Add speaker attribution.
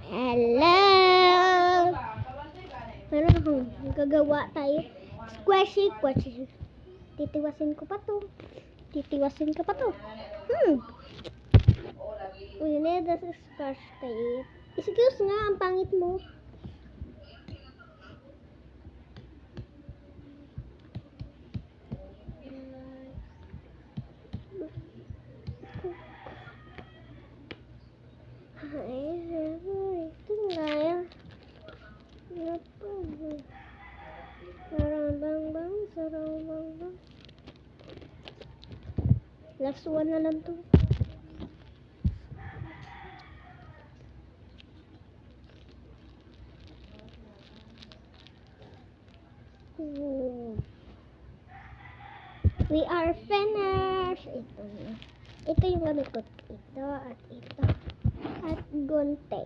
Speaker 1: Hello! Meron akong gagawa tayo. Squishy, squishy. Titiwasin ko pa to. Titiwasin ka pa to. We need a scotch tape. Excuse nga, ang pangit mo. Last one na lang to. We are finished. Ito yung gamit ko. Ito at ito. At gunting.